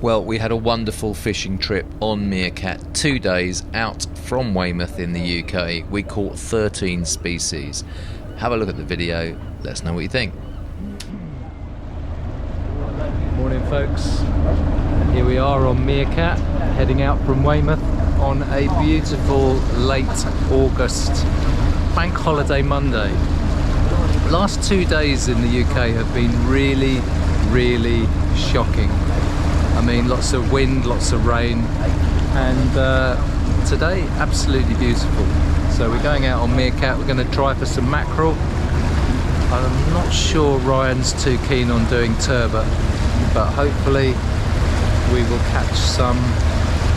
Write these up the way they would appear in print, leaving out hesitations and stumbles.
Well, we had a wonderful fishing trip on Meerkat, 2 days out from Weymouth in the UK. We caught 13 species. Have a look at the video, let us know what you think. Morning folks, here we are on Meerkat, heading out from Weymouth on a beautiful late August bank holiday Monday. The last 2 days in the UK have been really shocking. I mean, lots of wind, lots of rain, and today absolutely beautiful. So we're going out on Meerkat, we're going to try for some mackerel. I'm not sure Ryan's too keen on doing turbot, but hopefully we will catch some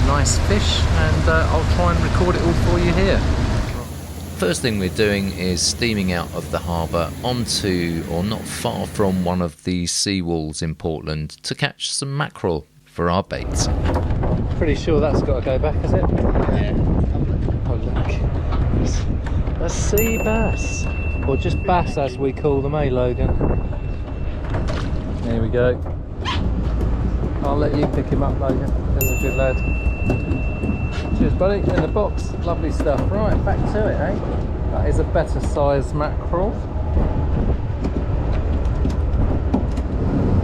nice fish, and I'll try and record it all for you here. First thing we're doing is steaming out of the harbour onto, or not far from, one of the seawalls in Portland to catch some mackerel for our bait. Pretty sure that's got to go back, is it? Yeah. Oh look, it's a sea bass, or just bass as we call them, eh Logan? There we go. I'll let you pick him up, Logan. There's a good lad. Cheers buddy, in the box, lovely stuff. Right, back to it, eh? That is a better sized mackerel.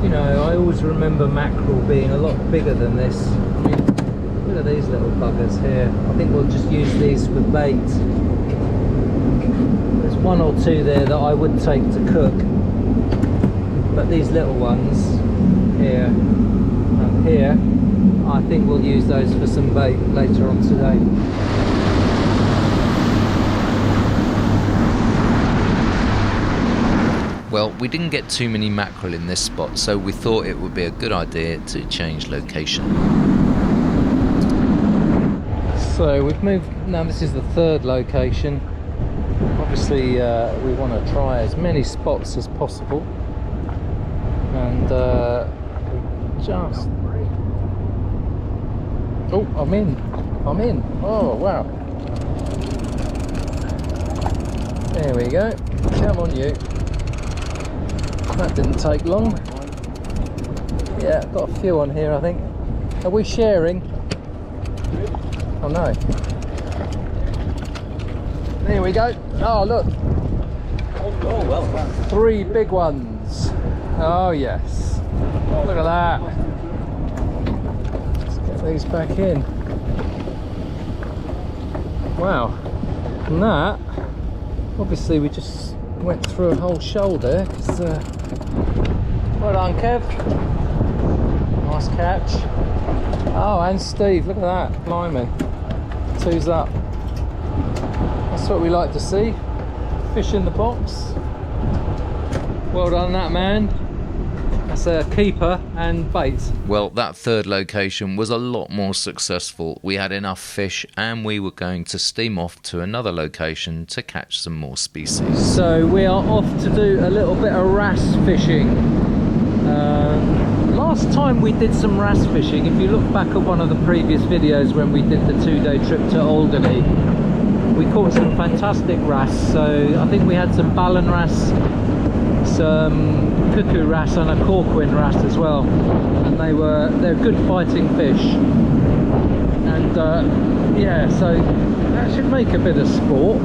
You know, I always remember mackerel being a lot bigger than this. I mean, look at these little buggers here. I think we'll just use these for bait. There's one or two there that I would take to cook, but these little ones here and here, I think we'll use those for some bait later on today. Well, we didn't get too many mackerel in this spot, so we thought it would be a good idea to change location. So we've moved, now this is the third location. Obviously we want to try as many spots as possible, and just... Oh, I'm in. Oh, wow. There we go. Come on, you. That didn't take long. Yeah, got a few on here, I think. Are we sharing? Oh, no. There we go. Oh, look. Oh, well done. 3 big ones. Oh, yes. Look at that. These back in. Wow. And that, obviously we just went through a whole shoulder. Well done, Kev. Nice catch. Oh, and Steve, look at that. Blimey. 2's up. That's what we like to see. Fish in the box. Well done, that man. That's a keeper and bait. Well, that third location was a lot more successful. We had enough fish and we were going to steam off to another location to catch some more species. So we are off to do a little bit of wrasse fishing. Last time we did some wrasse fishing, if you look back at one of the previous videos when we did the 2-day trip to Alderney, we caught some fantastic wrasse. So I think we had some ballan wrasse, some cuckoo wrasse and a corquin wrasse as well, and they're good fighting fish, and yeah, so that should make a bit of sport.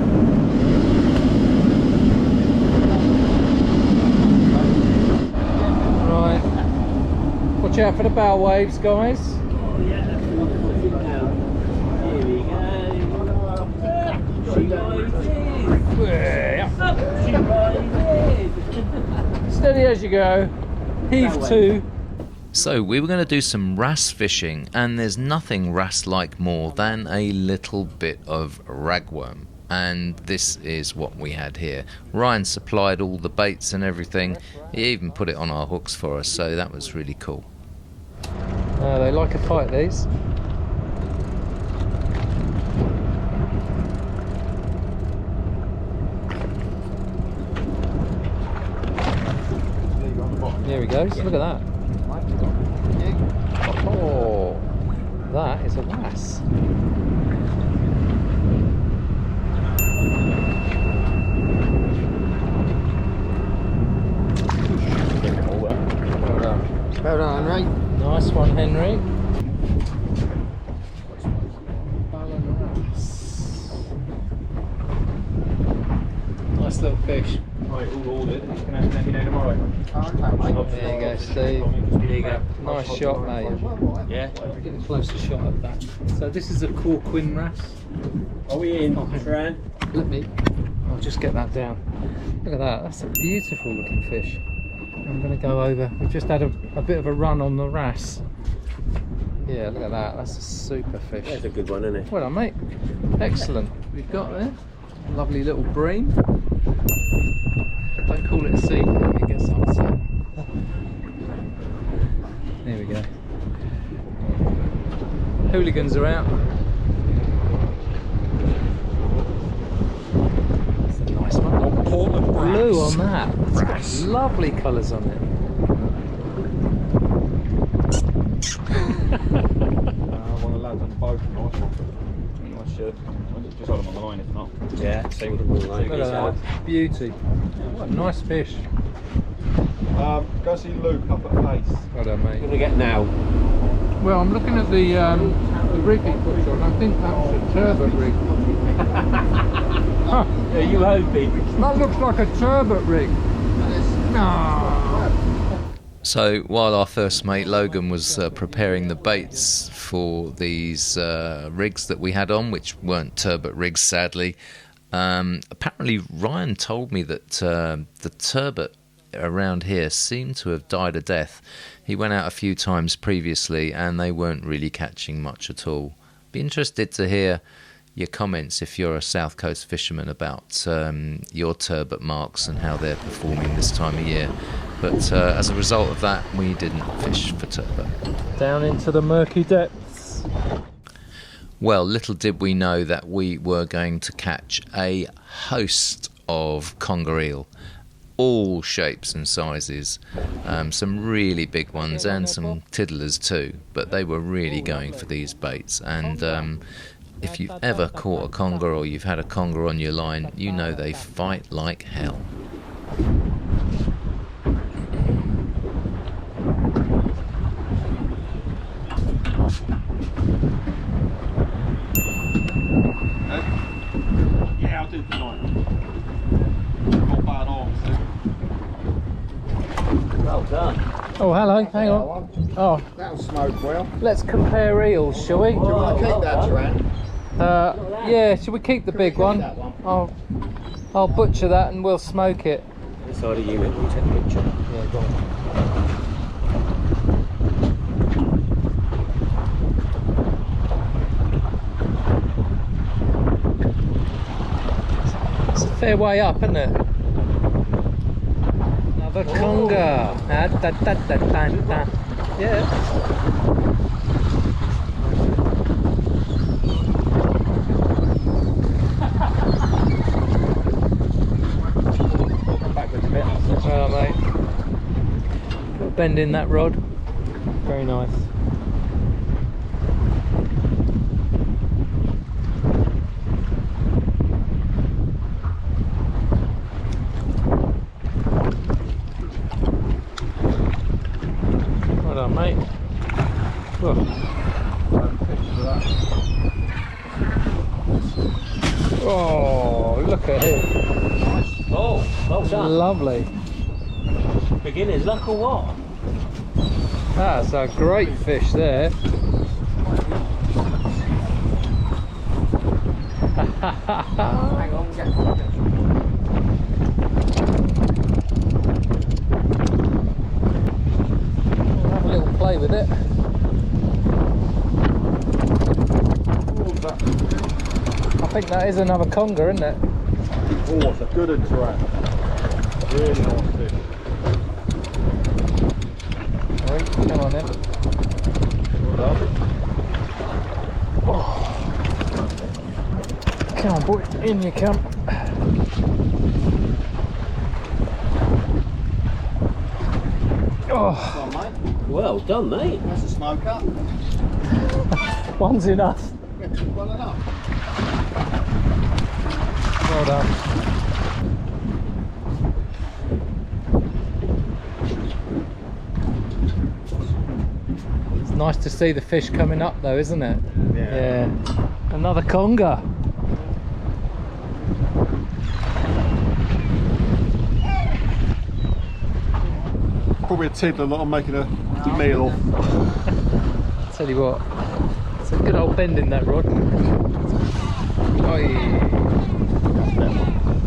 Right, watch out for the bow waves, guys. Oh, yeah, that's wonderful now. Here we go. Steady as you go. Heave 2. So we were going to do some wrasse fishing, and there's nothing wrasse-like more than a little bit of ragworm. And this is what we had here. Ryan supplied all the baits and everything. He even put it on our hooks for us, so that was really cool. They like a fight, these. There he goes, look at that. Oh, that is a wrasse. Well done. Well done, Henry. Nice one, Henry. Henry. Nice little fish. Right, all ordered. You can have them tomorrow. There you go, Steve. There you go. Nice shot, mate. Yeah. Get a closer shot of that. So this is a Cookery wrasse. Are we in, Fran? Let me. I'll just get that down. Look at that. That's a beautiful looking fish. I'm going to go over. We've just had a bit of a run on the wrasse. Yeah, look at that. That's a super fish. That's a good one, isn't it? Well done, mate. Excellent. We've got there a lovely little bream. Don't call it a sea. Let me get some set. There we go. Hooligans are out. That's a nice one. Blue on that. It's got lovely colours on it. One of the lads on the boat. Nice one. Nice shirt. Just hold them on the line if not. Yeah, see what the line Look at that. Beauty. What a nice fish. Go see Luke up at Pace. Well done, mate. What do we get now? Well, I'm looking at the rig he puts on. I think that's a turbot rig. Huh. Are you hoping? That looks like a turbot rig. No. So while our first mate Logan was preparing the baits for these rigs that we had on, which weren't turbot rigs sadly, apparently Ryan told me that the turbot around here seemed to have died a death. He went out a few times previously and they weren't really catching much at all. Be interested to hear your comments if you're a South Coast fisherman about your turbot marks and how they're performing this time of year. But as a result of that, we didn't fish for turbot. Down into the murky depths. Well, little did we know that we were going to catch a host of conger eel, all shapes and sizes, some really big ones and some tiddlers too, but they were really going for these baits. And if you've ever caught a conger or you've had a conger on your line, you know they fight like hell. Yeah, I'll do it tonight. Not bad arms, Well done. Oh, hello. Hang on. Oh, That'll smoke well. let's compare eels, shall we? Do you want to keep that, Duran? Yeah, should we keep the big one? I'll butcher that and we'll smoke it. Inside of you, will you take a picture? Yeah, go on. It's a fair way up, isn't it? Another conger. Yeah. Well, mate, got a bend in that rod. Very nice. Well done, mate. Whoa. Oh, look at him. Oh, well done. Lovely. Beginner's luck or what? That's a great fish there. Hang on, get We'll have a little play with it. I think that is another conger, isn't it? Oh, it's a good one, Duran. Really nice fish. Right, come on then. Well done. Come on, boy, in you come. Oh, on, mate. Well done, mate. That's a smoker. one's enough. Well enough. Well done. Nice to see the fish coming up though, isn't it? Yeah. Another conger. Probably a tiddler that I'm making a meal of. Tell you what, it's a good old bend in that rod. Oi.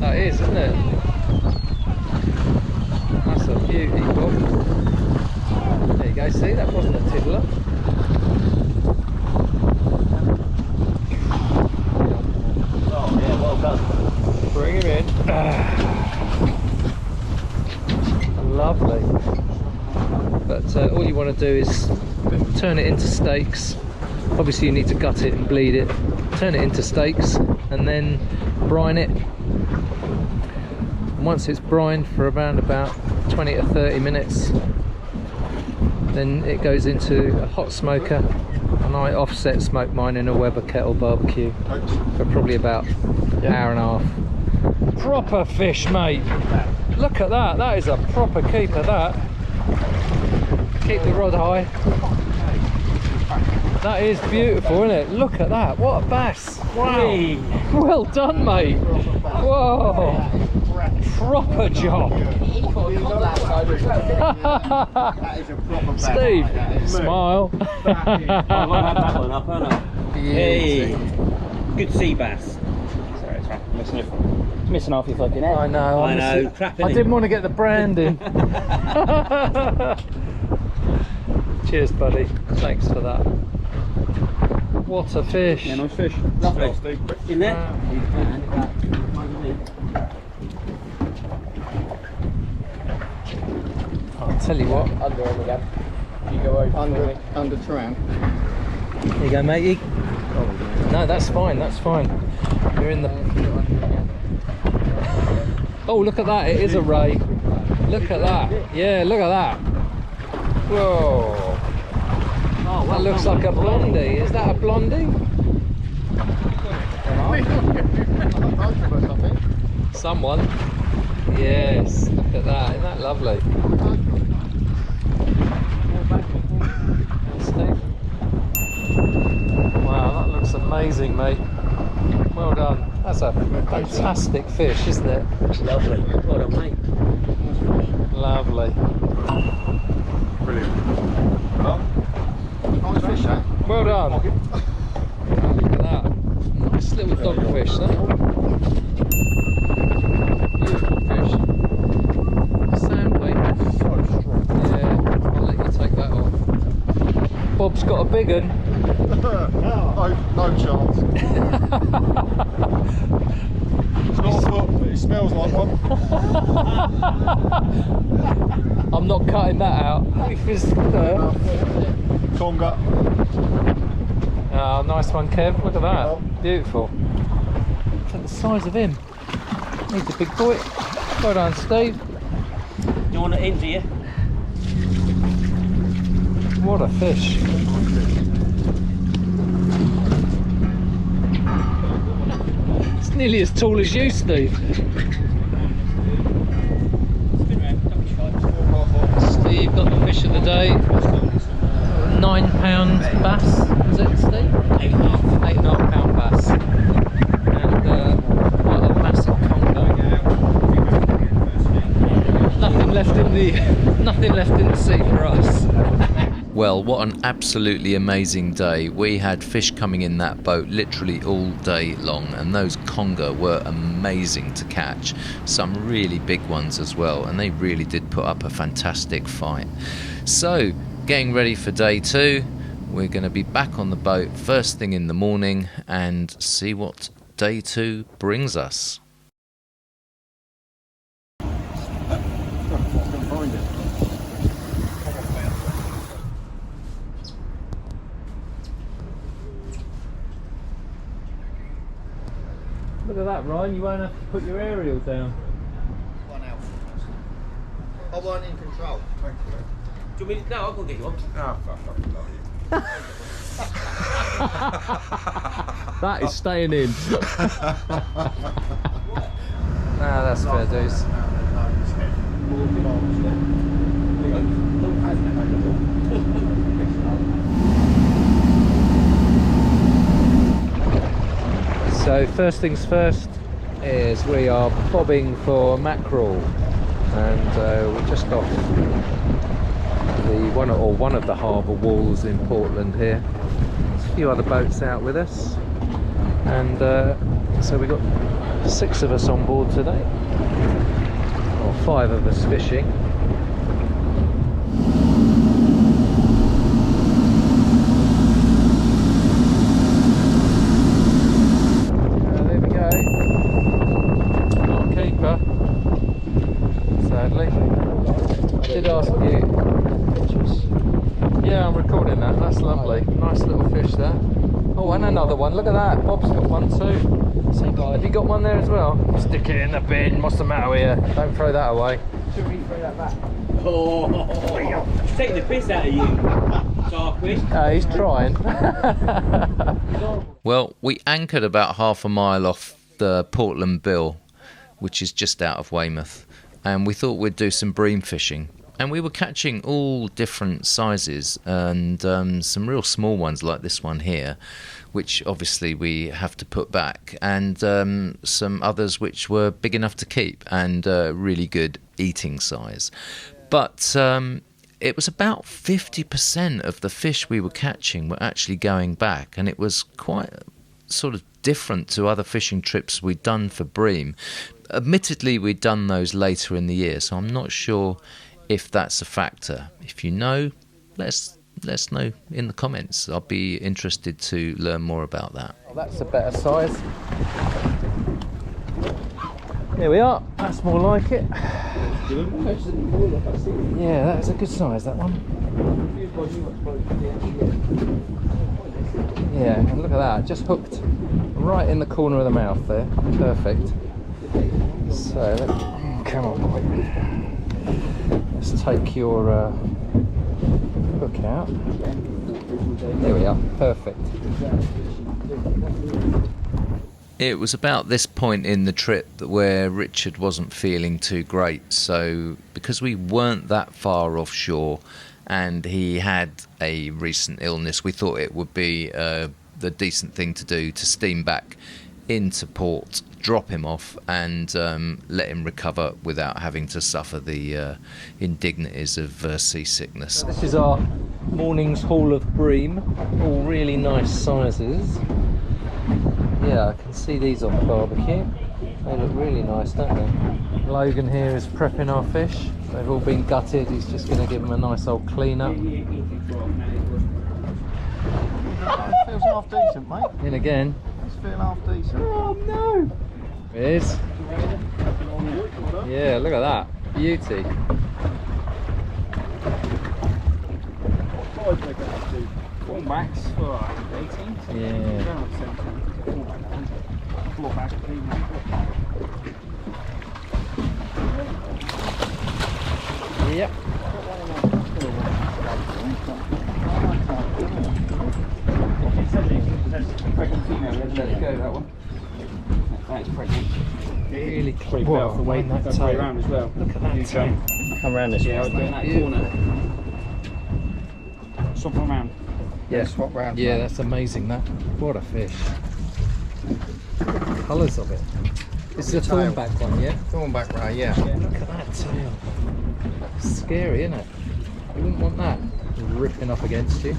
That is, isn't it? That's a beauty, Bob. There you go, see, that wasn't a tiddler. Oh yeah, well done. Bring him in. Lovely. But all you want to do is turn it into steaks. Obviously you need to gut it and bleed it. Turn it into steaks and then brine it. And once it's brined for around about 20 to 30 minutes, then it goes into a hot smoker, and I offset smoke mine in a Weber kettle barbecue for probably about an hour and a half. Proper fish, mate. Look at that, that is a proper keeper, that. Keep the rod high. That is beautiful, isn't it? Look at that, what a bass. Wow. Hey. Well done, mate. Whoa. Proper job. That is a proper bag. Steve, smile. Oh, I'll have that one up, haven't I? Hey, good sea bass. Sorry, it's missing half your fucking head. I know, I know, honestly, crap, I innit? didn't want to get the brand in. Cheers, buddy. Thanks for that. What a fish. Yeah, nice fish. Lovely. In there? I'll tell you what. Under him again. You go over. Under Tran. There you go, matey. No, that's fine, that's fine. You're in the... Oh, look at that, it is a ray. Look at that. Yeah, look at that. Whoa. Oh, That looks like a blondie. Is that a blondie? Someone. Yes, look at that. Isn't that lovely? Steve. Wow, that looks amazing, mate. Well done. That's a fantastic fish, isn't it? Lovely. Well done, mate. Lovely. Brilliant. Nice fish, eh? Well done. Look at that. Nice little dogfish, that. Beautiful fish. Sound, mate. So strong. Yeah, I'll let you take that off. Bob's got a big one. No chance. It's not a foot, but it smells like one. I'm not cutting that out. Conga. Oh, nice one, Kev. Look at that. Beautiful. Look at the size of him. He's a big boy. Well done, Steve. You want it into you? What a fish. It's nearly as tall as you, Steve. Steve got the fish of the day. £9 bass, is it, Steve? 8.5 pound bass. And quite a massive conger. Nothing left in the sea for us. Well, what an absolutely amazing day. We had fish coming in that boat literally all day long, and those conger were amazing to catch. Some really big ones as well, and they really did put up a fantastic fight. So, getting ready for day 2. We're going to be back on the boat first thing in the morning and see what day 2 brings us. Look at that, Ryan. You won't have to put your aerial down. One out. I wasn't in control. Do you want me to... No, I'll go get you one. Ah, fucking love you. That is staying in. Nah, that's fair dues. So first things first is we are bobbing for mackerel, and we just off the one of the harbour walls in Portland here. There's a few other boats out with us, and so we got 6 of us on board today, or 5 of us fishing. There we go. Not a keeper, sadly. I did ask you. Yeah, I'm recording that. That's lovely. Nice little fish there. Oh, and another one. Look at that. Bob's got one too. Same guy. Have you got one there as well? Stick it in the bin. What's the matter with you? Don't throw that away. Should we throw that back? Oh, he's taking the piss out of you, Darkwish. He's trying. Well, we anchored about half a mile off the Portland Bill, which is just out of Weymouth, and we thought we'd do some bream fishing. And we were catching all different sizes, and some real small ones like this one here, which obviously we have to put back, and some others which were big enough to keep and really good eating size. But it was about 50% of the fish we were catching were actually going back, and it was quite sort of different to other fishing trips we'd done for bream. Admittedly, we'd done those later in the year, so I'm not sure if that's a factor. If you know, let us know in the comments. I'll be interested to learn more about that. Oh, that's a better size. Here we are. That's more like it. Yeah, that is a good size, that one. Yeah, and look at that, just hooked right in the corner of the mouth there. Perfect. So, come on, boy. Let's take your hook out. There we are, perfect. It was about this point in the trip that where Richard wasn't feeling too great, so because we weren't that far offshore and he had a recent illness, we thought it would be the decent thing to do to steam back into port, drop him off, and let him recover without having to suffer the indignities of seasickness. This is our morning's haul of bream, all really nice sizes. Yeah, I can see these on the barbecue. They look really nice, don't they? Logan here is prepping our fish. They've all been gutted. He's just going to give them a nice old clean up. Feels half decent, mate. In again. It's feeling half decent. Oh no! It is. Yeah, look at that. Beauty. Max for 18. Yeah. Yep. Really clean. Wow, the way that tail. Around as well. Look at that tail. Come around this way. Yeah, I'll go in that corner. Swap around. Yeah, swap round. Yeah, that's amazing. That. What a fish. Colours of it. This is a thornback one, yeah? Thornback ray, yeah. Look at that tail. Scary, isn't it? You wouldn't want that ripping up against you.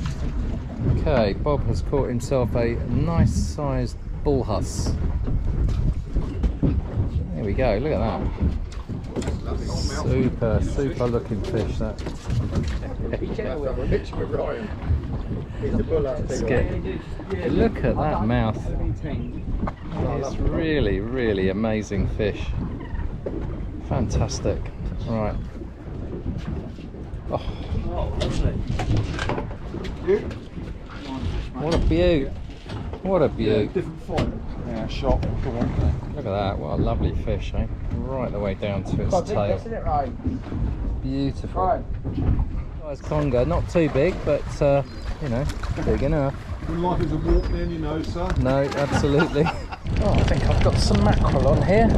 Okay, Bob has caught himself a nice sized bull huss. There we go, look at that. Super looking fish, that. Look at that mouth. It's really amazing fish. Fantastic. Right. Oh. What a beaut. What a beaut. Different fight. Yeah, shot. Look at that. What a lovely fish, eh? Right the way down to its tail. Beautiful. Nice conger. Not too big, but you know, big enough. When life is a walk then, you know, sir. No, absolutely. Oh, I think I've got some mackerel on here.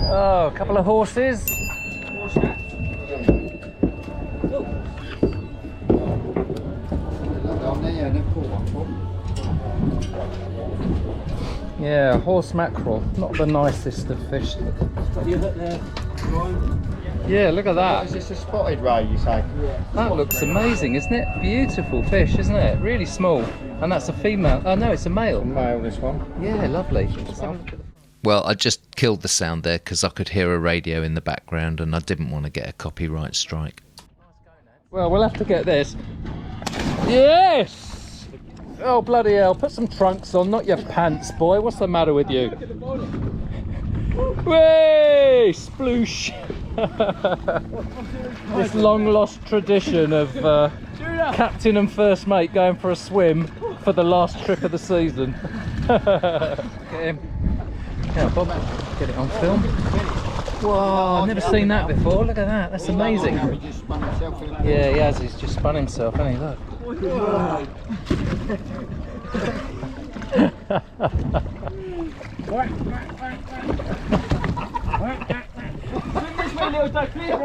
Oh, a couple of horses. Yeah, horse mackerel. Not the nicest of fish. Yeah, look at that. Is this a spotted ray, you say? That looks amazing, isn't it? Beautiful fish, isn't it? Really small. And that's a female. Oh no, it's a male. Male, this one. Yeah, lovely. Let's have a look at the... Well, I just killed the sound there because I could hear a radio in the background and I didn't want to get a copyright strike. Well, we'll have to get this. Yes! Oh, bloody hell. Put some trunks on, not your pants, boy. What's the matter with you? Way! Sploosh! This long-lost tradition of captain and first mate going for a swim for the last trip of the season. Get him. Yeah, Bob, get it on film. Whoa, I've never seen that before. Look at that, that's amazing. Yeah, he has, he's just spun himself, hasn't he? Look.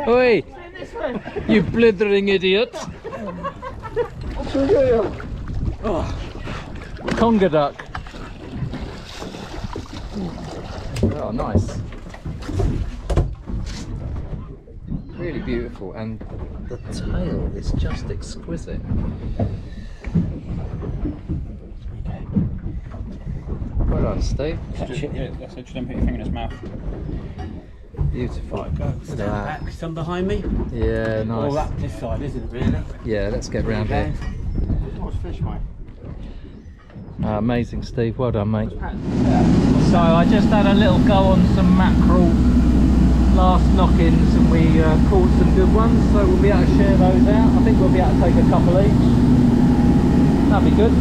Oi, you blithering idiot. Conga duck. Oh, nice. Really beautiful, and the tail is just exquisite. Well done, Steve. Catch it. Yeah, that's it. Just don't put your finger in his mouth. Beautiful. Right, go. Stand back. Stand behind me. Yeah, nice. All up this side, isn't it, really? Yeah, let's get round here. Nice fish, mate. Amazing, Steve. Well done, mate. So I just had a little go on some mackerel last knock-ins, and we caught some good ones. So we'll be able to share those out. I think we'll be able to take a couple each. That'd be good.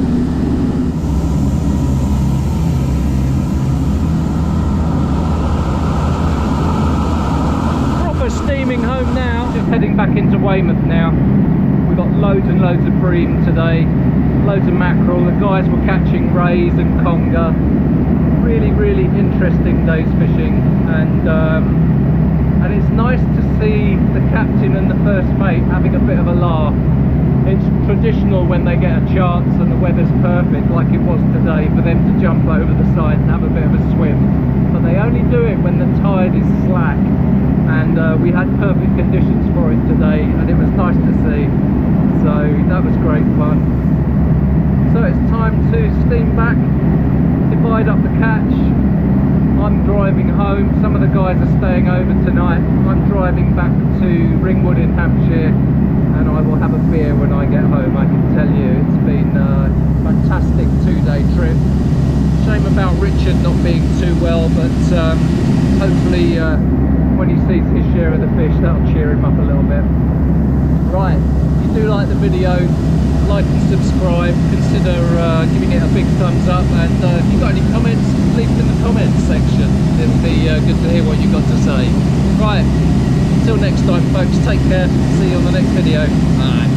Proper steaming home now. Just heading back into Weymouth now. We've got loads and loads of bream today. Loads of mackerel. The guys were catching rays and conger. Really interesting days fishing, and it's nice to see the captain and the first mate having a bit of a laugh. It's traditional when they get a chance and the weather's perfect, like it was today, for them to jump over the side and have a bit of a swim, but they only do it when the tide is slack, and we had perfect conditions for it today, and it was nice to see. So that was great fun. So it's time to steam back, divide up the catch. I'm driving home. Some of the guys are staying over tonight. I'm driving back to Ringwood in Hampshire, and I will have a beer when I get home. I can tell you it's been a fantastic 2-day trip. Shame about Richard not being too well, but hopefully when he sees his share of the fish, that'll cheer him up a little bit. Right, if you do like the video, like and subscribe, consider giving it a big thumbs up, and if you've got any comments, leave them in the comments section. It'll be good to hear what you've got to say. Right, until next time folks, take care, see you on the next video. Bye.